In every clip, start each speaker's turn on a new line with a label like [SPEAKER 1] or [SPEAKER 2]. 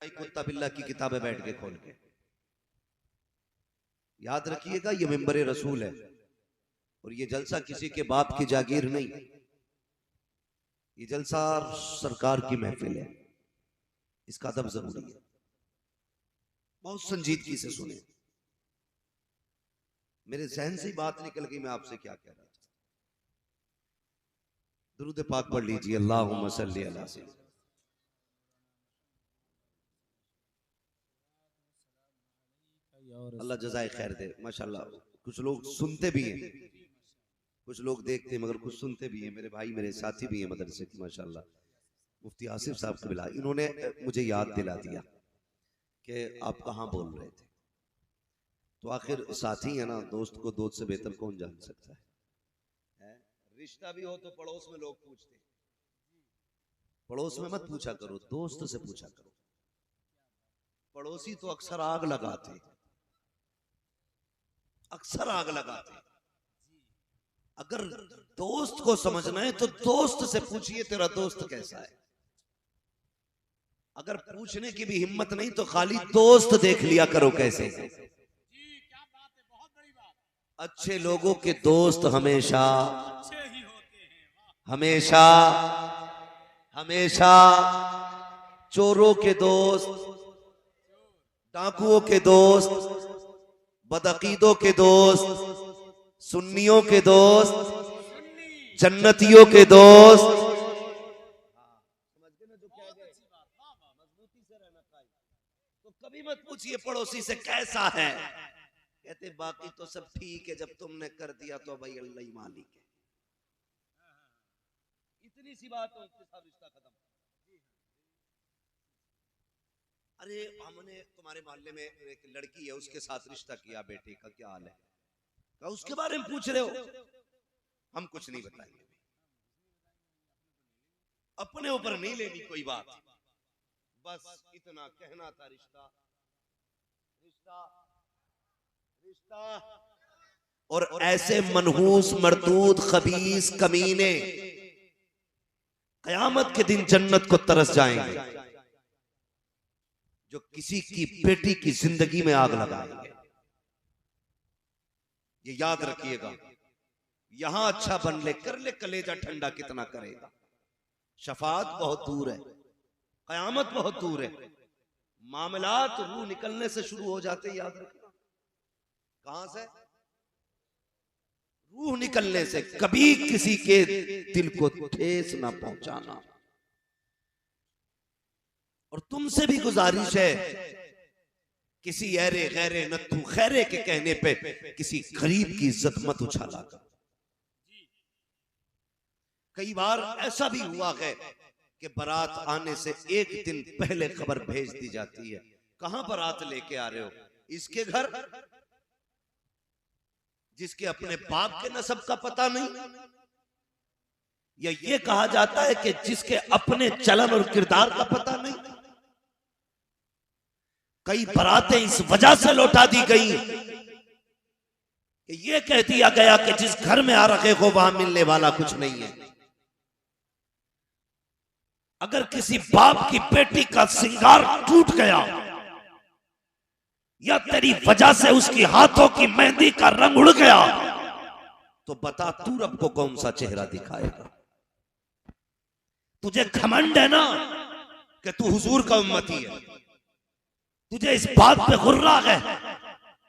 [SPEAKER 1] कुत्ता बिल्ला की किताबें बैठ के खोल के। याद रखिएगा, ये मिंबर रसूल है और ये जलसा किसी के बाप की जागीर नहीं, ये जलसा सरकार की महफिल है। इसका अदब जरूरी है, बहुत संजीदगी से सुने। मेरे जहन से बात निकल गई, मैं आपसे क्या कह रहा था। दुरूद पाक पढ़ लीजिए, अल्लाहुम्मा सल्ली अला सय्यिदना। अल्लाह जज़ाए खैर दे। माशाल्लाह कुछ लोग सुनते भी हैं, कुछ लोग देखते हैं, मगर कुछ सुनते भी हैं। मेरे भाई, मेरे साथी भी हैं मदरसे के, माशाल्लाह मुफ्ती आसिफ साहब कबिला, इन्होंने मुझे याद दिला दिया कि आप कहाँ बोल रहे थे। तो आखिर साथी है ना, दोस्त को दोस्त से बेहतर कौन जान सकता है? रिश्ता भी हो तो पड़ोस में लोग पूछते हैं, पड़ोस में मत पूछा करो, दोस्त से पूछा करो। पड़ोसी तो अक्सर आग लगाते, अक्सर आग लगाते। अगर दोस्त को समझना है तो दोस्त से पूछिए तेरा दोस्त कैसा है। अगर पूछने की भी हिम्मत नहीं तो खाली दोस्त देख लिया करो कैसे। अच्छे लोगों के दोस्त हमेशा हमेशा हमेशा, चोरों के दोस्त, डाकुओं के दोस्त, बदअकीदों के दोस्त, सुन्नियों के दोस्त, जन्नतियों के दोस्त। तो कभी मत पूछिए पड़ोसी से कैसा है, कहते बाकी तो सब ठीक है, जब तुमने कर दिया तो भाई अल्लाह ही मालिक है। इतनी सी बात हो, उसके साथ रिश्ता खत्म। अरे हमने तुम्हारे मोहल्ले में एक लड़की है, उसके साथ रिश्ता किया, बेटे का क्या हाल है? क्या उसके बारे में पूछ रहे हो? हम कुछ नहीं बताएंगे, अपने ऊपर नहीं लेनी कोई बात, बस इतना कहना था। रिश्ता रिश्ता रिश्ता। और ऐसे मनहूस, मरदूद, खबीस, कमीने कयामत के दिन जन्नत को तरस जाएंगे, जो किसी की बेटी की जिंदगी में आग लगाएंगे। ये याद रखिएगा। यहां अच्छा बन ले, कर ले, कलेजा ठंडा कितना करेगा। शफात बहुत दूर है, कयामत बहुत दूर है। मामलात रूह निकलने से शुरू हो जाते, याद रखिएगा। कहां से? रूह निकलने से। कभी किसी के दिल को ठेस ना पहुंचाना। और तुमसे भी गुजारिश है, किसी ऐरे गैरे नत्थू खैरे के कहने पे किसी गरीब की इज्जत मत उछाला कर। कई बार ऐसा भी हुआ है कि बारात आने से एक दिन पहले खबर भेज दी जाती है, कहां बारात लेके आ रहे हो? इसके घर, जिसके अपने बाप के नसब का पता नहीं, या ये कहा जाता है कि जिसके अपने चलन और किरदार का पता नहीं। कई बारातें इस वजह से लौटा दी गई कि ये कह दिया गया कि जिस घर में आ रखे हो वहां मिलने वाला कुछ नहीं है। अगर किसी बाप की बेटी का सिंगार टूट गया या तेरी वजह से उसकी हाथों की मेहंदी का रंग उड़ गया, तो बता तू रब को कौन सा चेहरा दिखाएगा? तुझे घमंड है ना कि तू हुजूर का उम्मती है, तुझे इस बात पे गुर्रा है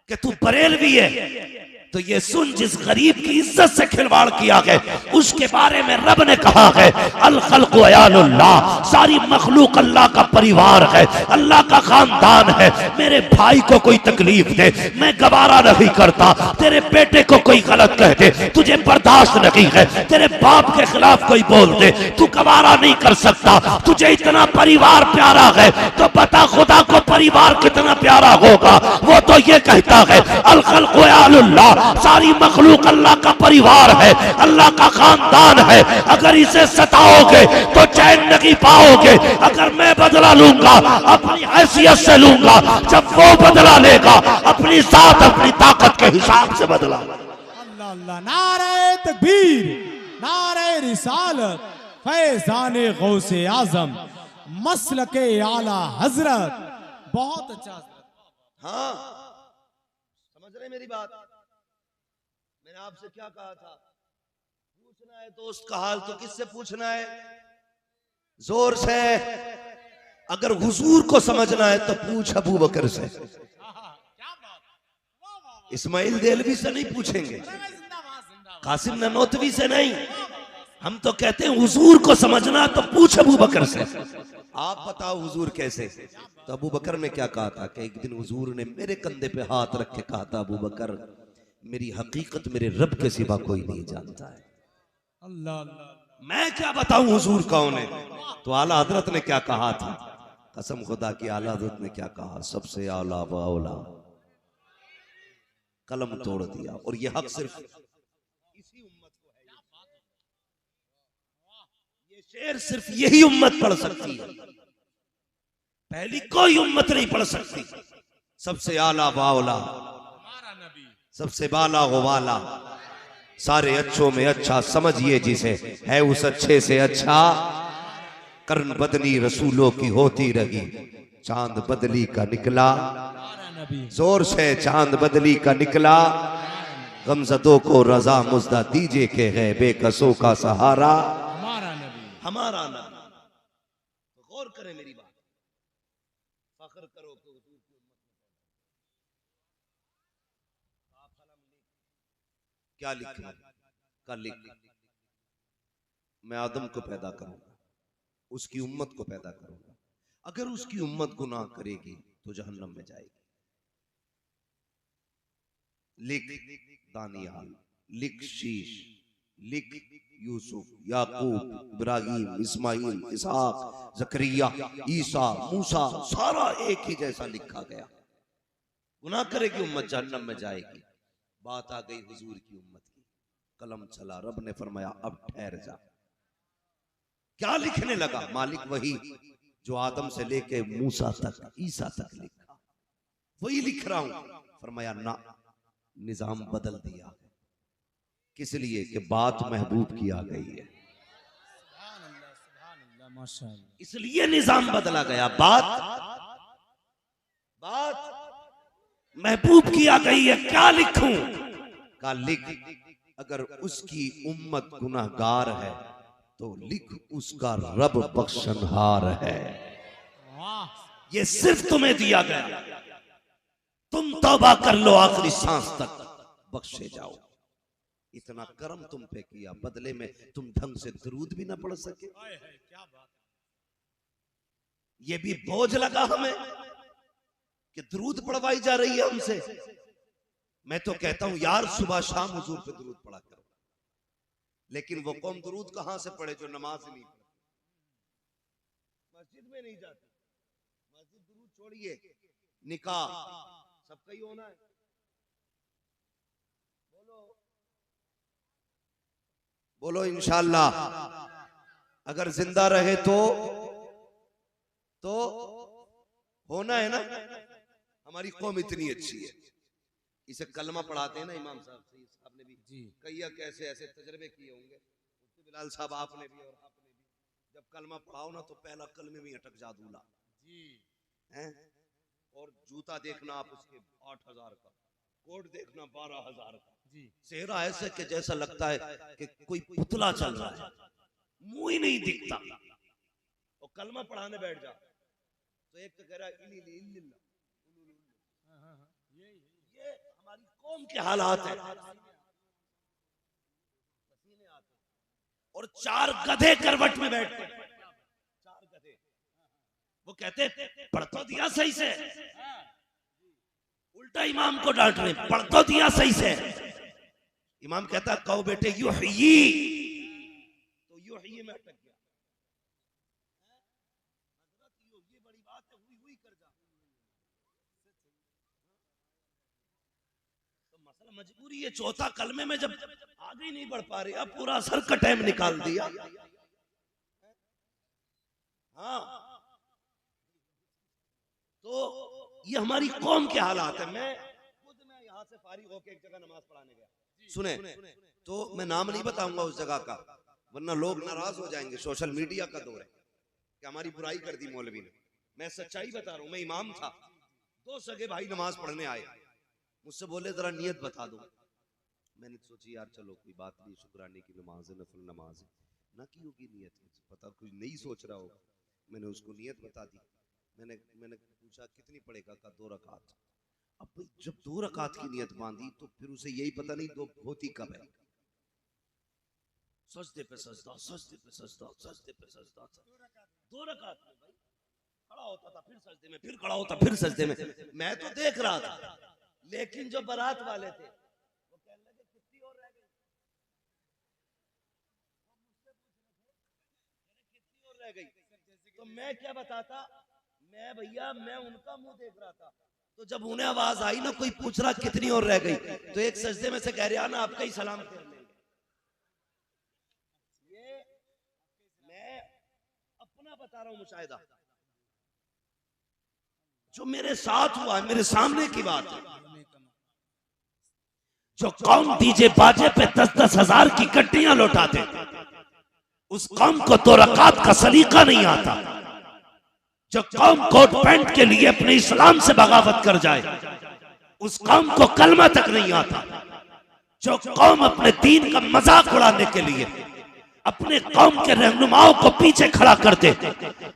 [SPEAKER 1] कि तू बरेलवी है, तो ये सुन, जिस गरीब की इज्जत से खिलवाड़ किया गया उसके बारे में रब ने कहा है, अल खल्क़ु अयालुल्लाह, सारी मखलूक अल्लाह का परिवार है, अल्लाह का खानदान है। मेरे भाई को कोई तकलीफ दे, मैं गवारा नहीं करता। तेरे बेटे को कोई गलत कह दे, तुझे बर्दाश्त नहीं है। तेरे बाप के खिलाफ कोई बोल दे, तू गवारा नहीं कर सकता। तुझे इतना परिवार प्यारा है तो बता खुदा को परिवार कितना प्यारा होगा। वो तो ये कहता है, अल खल्क़ु अयालुल्लाह, सारी मखलूक अल्लाह का परिवार है, अल्लाह का खानदान है। अगर इसे सताओगे तो चैन नहीं पाओगे। अगर मैं बदला लूंगा अपनी हैसियत से लूंगा, जब वो बदला लेगा अपनी जात, अपनी ताकत के हिसाब से बदला।
[SPEAKER 2] अल्लाह अल्लाह, नारे तकबीर, नारे रिसालत, फैज़ाने गौसे आज़म मसलके आला हजरत। बहुत अच्छा हजरत।
[SPEAKER 1] हाँ, समझ रहे मेरी बात? मैंने आपसे क्या कहा था? पूछना है दोस्त का हाल तो किससे पूछना है? जोर से। अगर हुजूर को समझना है तो पूछ अबू बकर से। इस्माइल देलवी से नहीं पूछेंगे, कासिम ननोतवी से नहीं। हम तो कहते हैं हुजूर को समझना तो पूछ अबू बकर से। आप बताओ हुजूर कैसे? तो अबू बकर ने क्या कहा था कि एक दिन हुजूर ने मेरे कंधे पे हाथ रख के कहा था, अबू बकर मेरी हकीकत मेरे रब के सिवा कोई नहीं जानता है।
[SPEAKER 2] अल्लाह अल्लाह।
[SPEAKER 1] मैं क्या बताऊं हुजूर कौन है? तो आला हजरत ने क्या कहा था? कसम खुदा की आला हजरत ने क्या कहा? सबसे आला व औला। कलम तोड़ दिया। और यह हक सिर्फ इसी उम्मत को है। ये शेर सिर्फ यही उम्मत पढ़ सकती है, पहली कोई उम्मत नहीं पढ़ सकती। सबसे आला व औला, सबसे बाला हो वाला, सारे अच्छों में अच्छा समझिए जिसे, है उस अच्छे से अच्छा। कर्न बदली रसूलों की होती रही, चांद बदली का निकला। जोर से चांद बदली का निकला। गमजदों को रजा मुजदा दीजिए के है बेकसों का सहारा
[SPEAKER 2] हमारा नबी।
[SPEAKER 1] हमारा नबी। तो गौर करें मेरी बात, फख्र करो कि हुजूर की उम्मत में क्या लिखा का लिख। मैं आदम को पैदा करूंगा, उसकी उम्मत को पैदा करूंगा। अगर उसकी उम्मत गुनाह करेगी तो जहन्नम में जाएगी। लिख दानियाल, लिख शीश, लिख यूसुफ, याकूब, इब्राहिम, इस्माइल, इसहाक, जकरिया, ईसा, मूसा, सारा एक ही जैसा लिखा गया। गुनाह करेगी उम्मत जहन्नम में जाएगी। बात आ गई हुजूर की उम्मत की, कलम चला। रब ने फरमाया अब ठहर जा। क्या लिखने लगा? मालिक वही जो आदम से लेके मूसा तक, ईसा तक लिखा, वही लिख रहा हूं। फरमाया ना, निजाम बदल दिया। किस लिए? कि बात महबूब की आ गई है, इसलिए निजाम बदला गया। बात महबूब की आ गई है। क्या लिखूं? का लिख, अगर उसकी उम्मत गुनाहगार है तो लिख उसका रब बख्शनहार है। ये सिर्फ तुम्हें दिया गया। तुम तौबा कर लो आखिरी सांस तक, बख्शे जाओ। इतना करम तुम पे किया, बदले में तुम ढंग से दरूद भी ना पढ़ सके। ये भी बोझ लगा हमें कि दरूद पढ़वाई जा रही है हमसे। मैं तो कहता हूं यार, सुबह शाम हुजूर पे दरूद पढ़ा करो। लेकिन वो कौम दरूद कहां से पढ़े जो नमाज नहीं पढ़ती, मस्जिद में नहीं जाती। मस्जिद दरूद छोड़िए, निकाह सबका ही होना है। बोलो इंशाअल्लाह। अगर जिंदा रहे तो होना है ना। हमारी कौम इतनी अच्छी है, इसे कलमा पढ़ाते हैं ना इमाम साहब ने भी कई कैसे ऐसे तजर्बे किए होंगे। बिलाल साहब आपने भी और आपने भी, जब कलमा पढ़ाओ ना तो पहला कलमे में अटक जा दूल्हा हैं। और जूता देखना आप उसके 8,000 का, कोट देखना 12,000 का, चेहरा ऐसे कि जैसा लगता है कि कोई पुतला चल रहा है, मुंह ही नहीं दिखता। और कलमा पढ़ाने बैठ जा तो एक तो कह रहा है ये हमारी कौम के हालात है। और 4 गधे करवट में बैठते, 4 गधे। वो कहते पढ़ तो दिया सही से, उल्टा इमाम को डांट रहे, पढ़ तो दिया सही से। इमाम कहता कहो बेटे युहयी, तो युहयी में अटक गया। ये बड़ी बात है, हुई कर जा। तो मसला मजबूरी है। चौथा कलमे में जब आगे नहीं बढ़ पा रहे, अब पूरा असर का टाइम निकाल दिया। हाँ, तो ये हमारी कौम के हालात है। मैं यहाँ से फारिग होकर एक जगह नमाज पढ़ाने गया, सुने तो मैं नाम नहीं बताऊंगा उस जगह का, वरना लोग नाराज हो जाएंगे। सोशल मीडिया का दौर है। कि हमारी बुराई कर दी मौलवी ने। मैं सच्चाई बता रहा हूं, मैं इमाम था, 2 सगे भाई नमाज पढ़ने आए, मुझसे बोले जरा नियत बता दो। मैंने सोची यार चलो कोई बात नहीं, शुक्राने की नमाज है, नफल नमाज है, ना की होगी नियत, पता कोई नहीं सोच रहा होगा। मैंने उसको नियत बता दी। मैंने मैंने पूछा कितनी पड़ेगा, का 2 रकात। अब भाई जब 2 रकात की नियत बांधी तो फिर उसे यही पता नहीं 2 होती कब है। सजदे पे सजदा, सजदे पे सजदा, सजदे पे सजदा, 2 रकात में भाई खड़ा होता था, फिर सजदे में, फिर खड़ा होता, फिर सजदे में। मैं तो देख रहा था, लेकिन जो बारात वाले थे वो कहने लगे कितनी और रह गई, कितनी और रह गई। तो मैं क्या बताता, मैं भैया मैं उनका मुंह देख रहा था। तो जब उन्हें आवाज आई ना, कोई पूछ रहा कितनी और रह गई, तो एक सजदे में से कह रहा ना आपका ही सलाम कर लेंगे। ये मैं अपना बता रहा हूं मुशाहिदा, जो मेरे साथ हुआ है, मेरे सामने की बात है। जो कौम डीजे बाजे पे 10-10 हजार की कट्टियां लौटाते, उस कौम को 2 रकात का सलीका नहीं आता। जो कौम कोट पैंट के लिए अपने इस्लाम से बगावत कर जाए, उस कौम को कलमा तक नहीं आता। जो कौम अपने दीन का मजाक उड़ाने के लिए अपने कौम के रहनुमाओं को पीछे खड़ा कर दे,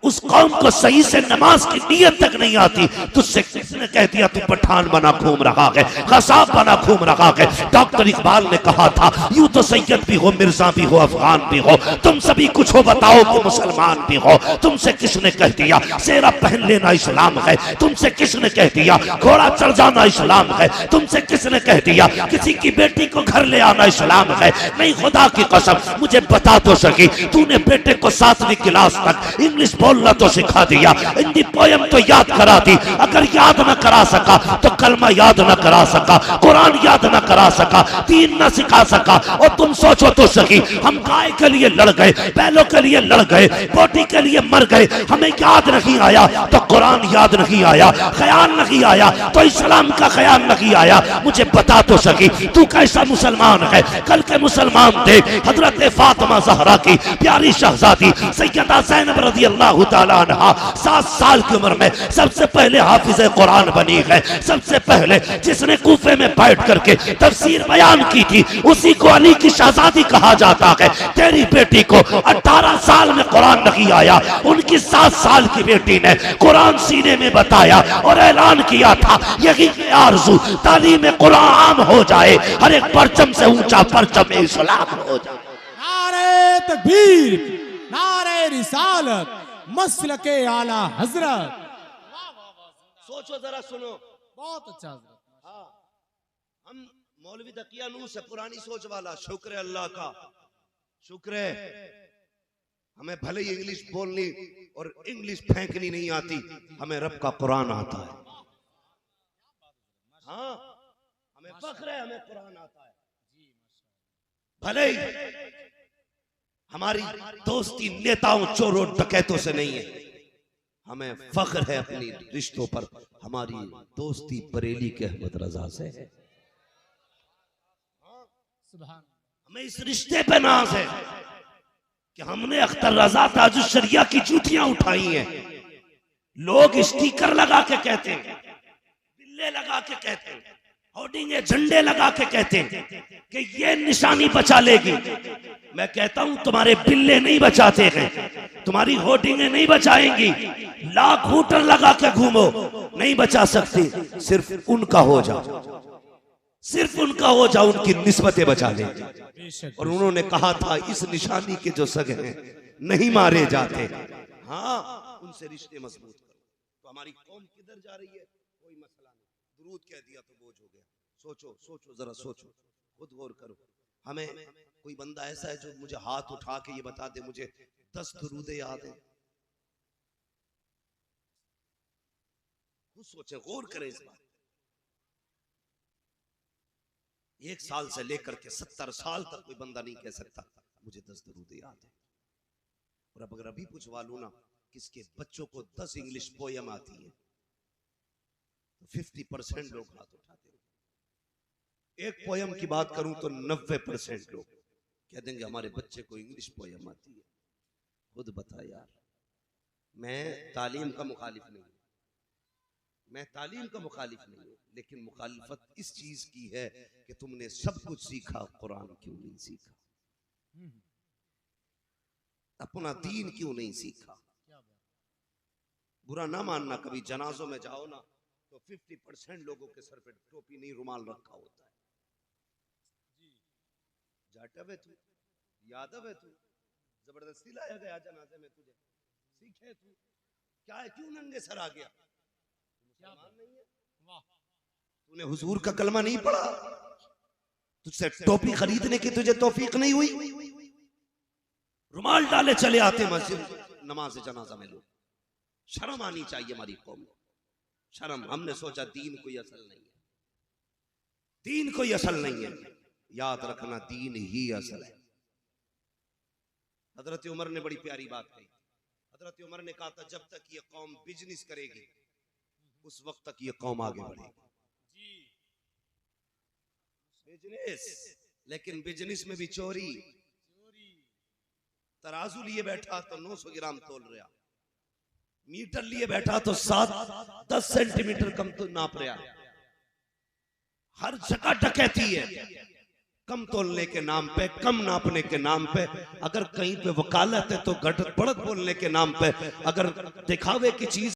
[SPEAKER 1] उस कौम को सही से नमाज की नियत तक नहीं आती। तुझसे किसने कह दिया तू पठान बना घूम रहा है, कसाब बना घूम रहा है। डॉक्टर इकबाल ने कहा था, यूं तो सैयद भी हो, मिर्जा भी हो, अफगान भी हो, तुम सभी कुछ हो, बताओ कि मुसलमान भी हो। तुमसे किसने कह दिया सेरा पहन लेना इस्लाम है? तुमसे किसने कह दिया घोड़ा चढ़ जाना इस्लाम है? तुमसे किसने कह दिया किसी की बेटी को घर ले आना इस्लाम है? नहीं, खुदा की कसम मुझे बता तो सकी, तूने बेटे को 7वीं क्लास तक इंग्लिश बोलना तो सिखा दिया, हिंदी पोयम तो याद करा दी, अगर याद ना करा सका तो कलमा याद ना करा सका, कुरान याद ना करा सका, दीन ना सिखा सका। और तुम सोचो तो सकी, हम गाय के लिए लड़ गए, बैलों के लिए लड़ गए, बोटी के लिए मर गए, हमें याद नहीं आया तो कुरान याद नहीं आया, ख्याल नहीं आया तो इस्लाम का ख्याल नहीं आया। मुझे बता तो सकी तू कैसा मुसलमान है? कल के मुसलमान थे हजरत फातिमा ज़हरा की प्यारी शहजादी सैयदा ज़ैनब रज़ी अल्लाह तआला अन्हा 7 साल की उम्र में सबसे पहले हाफिज कुरान बनी है। सबसे पहले जिसने कूफे में बैठ करके तफसीर बयान की थी उसी को अली की शहजादी कहा जाता है। तेरी बेटी को 18 साल में कुरान नहीं आया, उनकी 7 साल की बेटी ने कुरान सीने में बताया और ऐलान किया था यही आरज़ू तालीम कुरान हो जाए, हर एक परचम से ऊंचा परचम इस्लाम हो जाए।
[SPEAKER 2] नारे तकबीर, नारे रिसालत, मसलके आला हजरत।
[SPEAKER 1] सोचो जरा, सुनो,
[SPEAKER 2] बहुत अच्छा हजरत।
[SPEAKER 1] हाँ, हम मौलवी तकिया नूर से पुरानी सोच वाला, शुक्र है अल्लाह का, शुक्र है हमें भले ही इंग्लिश बोलनी और इंग्लिश फेंकनी नहीं आती, हमें रब का कुरान आता है। हाँ, हमें फख्र है, हमें कुरान आता है। भले ही हमारी दोस्ती नेताओं चोरों डकैतों से नहीं है, हमें फख्र है अपनी रिश्तों पर, हमारी दोस्ती बरेली के अहमद रजा से है। हमें इस रिश्ते पे नाज है कि हमने अख्तर रजा ताजुश शरिया की जूतियां उठाई हैं। लोग स्टिकर लगा के कहते हैं, बिल्ले लगा के कहते हैं, होर्डिंग झंडे लगा के कहते हैं कि ये निशानी बचा लेगी। मैं कहता हूं तुम्हारे बिल्ले नहीं बचाते हैं, तुम्हारी होर्डिंगें नहीं बचाएंगी, लाख हूटर लगा के घूमो नहीं बचा सकती। सिर्फ उनका हो जाओ, सिर्फ उनका हो जाओ, उनकी निस्बतें बचा लेंगे। और उन्होंने कहा था इस निशानी के जो सगे हैं नहीं मारे जाते। हाँ, उनसे रिश्ते मजबूत करो। तो हमारी कौम किधर जा रही है कोई मसला नहीं, दुरूद कह दिया तो बोझ हो गया। सोचो सोचो जरा सोचो, खुद गौर करो। हमें कोई बंदा ऐसा है जो मुझे हाथ उठा के ये बता दे मुझे 10 दुरूदे याद है? खुद सोचे, गौर करें इस बात। 1 साल से लेकर के 70 साल तक कोई बंदा नहीं कह सकता मुझे 10 दुरूदे याद है। और अब अगर अभी पूछवा लूं ना किसके बच्चों को 10 इंग्लिश पोयम आती है तो 50% लोग हाथ उठाते हैं। एक पोयम की बात करूं तो 90% लोग कह देंगे हमारे बच्चे को इंग्लिश पोयम आती है। खुद बता यार, मैं तालीम का मुखालिफ नहीं हूं, मैं तालीम का मुखालिफ नहीं हूं, लेकिन मुखालिफत इस चीज की है कि तुमने सब कुछ सीखा, कुरान क्यों नहीं सीखा? अपना दीन क्यों नहीं सीखा? बुरा ना मानना, कभी जनाजों में जाओ ना तो 50% लोगों के सर पे टोपी नहीं, रुमाल रखा होता है। जाटव है तू, यादव है तू, जबरदस्ती लाया गया जनाजे में तुझे, सीखे तू क्या है, क्यों नंगे सर आ गया? मुसलमान नहीं है? तूने हुजूर का कलमा नहीं पढ़ा? तुझसे टोपी खरीदने की तुझे तौफीक नहीं हुई? रुमाल डाले चले आते मस्जिद नमाज जनाजा में लोग। शर्म आनी चाहिए हमारी कौम को, शर्म। हमने सोचा दीन कोई असल नहीं है, दीन कोई असल नहीं है। याद रखना, दीन ही असल है। हजरत उमर ने बड़ी प्यारी बात कही। हजरत उमर ने कहा था, जब तक ये कौम बिजनेस करेगी उस वक्त तक ये कौम आगे बढ़ेगी। बिजनेस, लेकिन बिजनेस में भी चोरी। तराजू लिए बैठा तो 900 ग्राम तोल रहा, मीटर लिए बैठा तो 7-10 सेंटीमीटर कम तो नाप रहा। हर जगह डकैती है, कम तोलने के नाम पे, कम नापने के नाम पे। अगर कहीं पे वकालत है तो घट बढ़त बोलने के नाम पे। अगर दिखावे की चीज